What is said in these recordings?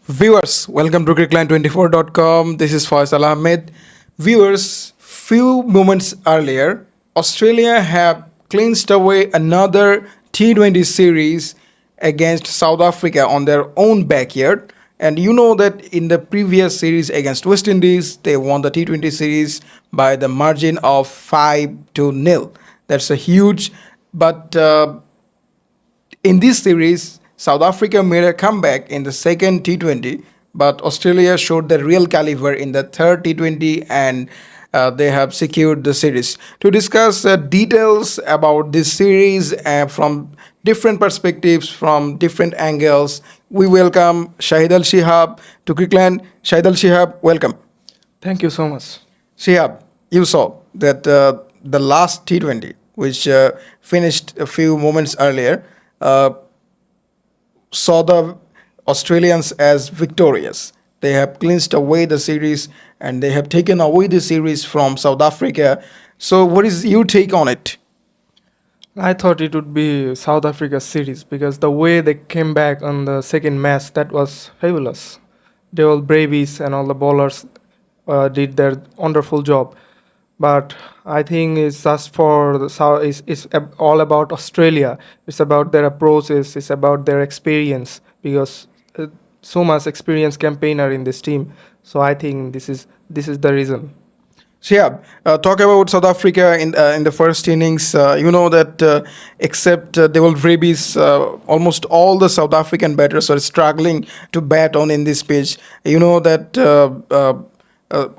Viewers, welcome to crickline24.com. This is Faisal Ahmed. Viewers, few moments earlier, Australia have cleansed away another T20 series against South Africa on their own backyard. And you know that in the previous series against West Indies, they won the T20 series by the margin of 5 to nil. That's a huge, but in this series, South Africa made a comeback in the second T20, but Australia showed the real caliber in the third T20 and they have secured the series. To discuss details about this series from different perspectives, from different angles, we welcome Shahid Al Shihab to Crickland. Shahid Al Shihab, welcome. Thank you so much. Shihab, you saw that the last T20, which finished a few moments earlier, uh, saw the Australians as victorious. They have clinched away the series and they have taken away the series from South Africa. So, what is your take on it? I thought it would be South Africa series because the way they came back on the second match that was fabulous. They all bravies and all the bowlers did their wonderful job. But I think it's just for the South. It's all about Australia. It's about their approaches. It's about their experience because so much experienced campaigner in this team. So I think this is the reason. Shihab, talk about South Africa in the first innings. You know that except Devil Vrabies, almost all the South African batters are struggling to bat on in this pitch. You know that uh,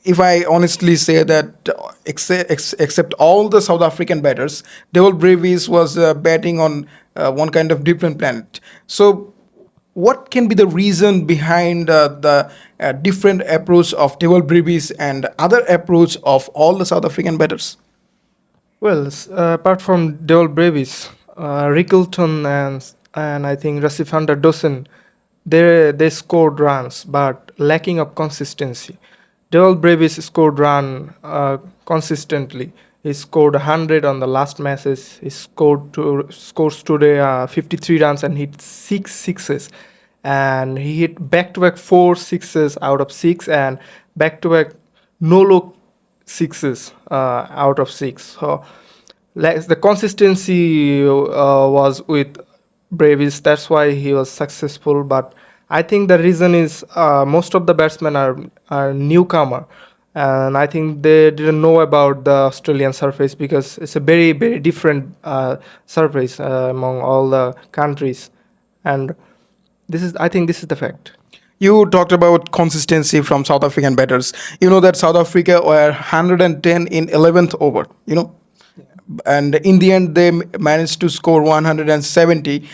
if I honestly say that except all the South African batters, Devil Bravies was batting on one kind of different planet. So, what can be the reason behind the different approach of Devil Bravies and other approach of all the South African batters? Well, apart from Dewell Brevis, Rickleton and I think Rasif van der Dossen, they scored runs but lacking of consistency. Dewell Brevis scored run consistently. He scored 100 on the last matches. He scores today 53 runs and hit six sixes, and he hit back-to-back four sixes out of six and back-to-back no look sixes out of six. So like the consistency was with Bravis. That's why he was successful. But I think the reason is most of the batsmen are newcomer, and I think they didn't know about the Australian surface because it's a very different surface among all the countries, and this is the fact. You talked about consistency from South African batters. You know that South Africa were 110 in 11th over. You know, and in the end they managed to score 170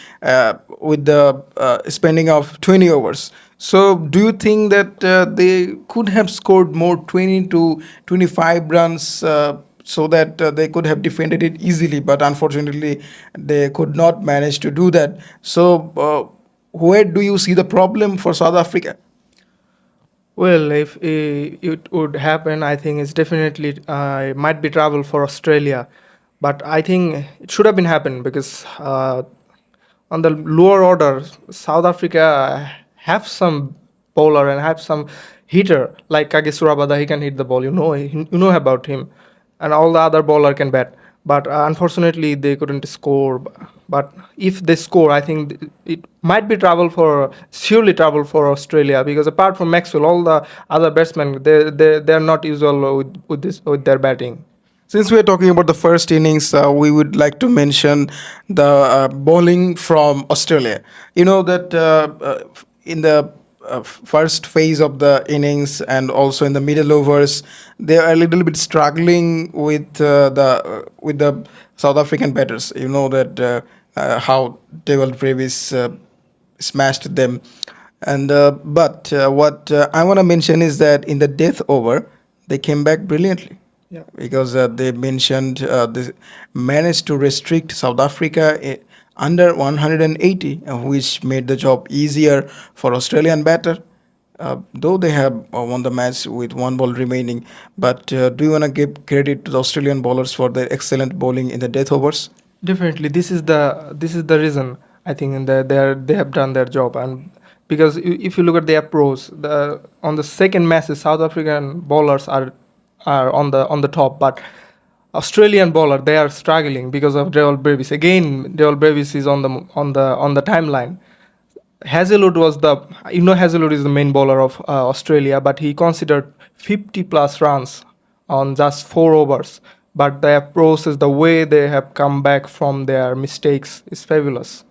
with the spending of 20 overs. So do you think that they could have scored more 20 to 25 runs so that they could have defended it easily, but unfortunately they could not manage to do that. So where do you see the problem for South Africa? Well, if it would happen, I think it's definitely it might be trouble for Australia, but I think it should have been happened because on the lower order, South Africa have some bowler and have some hitter like Kage Surabada. He can hit the ball. You know about him, and all the other bowler can bat. But unfortunately, they couldn't score. But if they score, I think it might be surely trouble for Australia because apart from Maxwell, all the other batsmen they're not usual with their batting. Since we are talking about the first innings, we would like to mention the bowling from Australia. You know that in the first phase of the innings and also in the middle overs, they are a little bit struggling with the South African batters. You know that how Devil Davis smashed them, and but what I want to mention is that in the death over, they came back brilliantly Yeah. because they mentioned they managed to restrict South Africa under 180, which made the job easier for Australian batter. Though they have won the match with one ball remaining, but do you want to give credit to the Australian bowlers for their excellent bowling in the death overs? Definitely, this is the reason I think they have done their job, and because if you look at the approach, on the second matches, South African bowlers are on the top, but Australian bowler, they are struggling because of Daryl Brevis. Again, Daryl Brevis is on the timeline. Hazelwood was Hazelwood is the main bowler of Australia, but he considered 50 plus runs on just 4 overs. But the approach is the way they have come back from their mistakes is fabulous.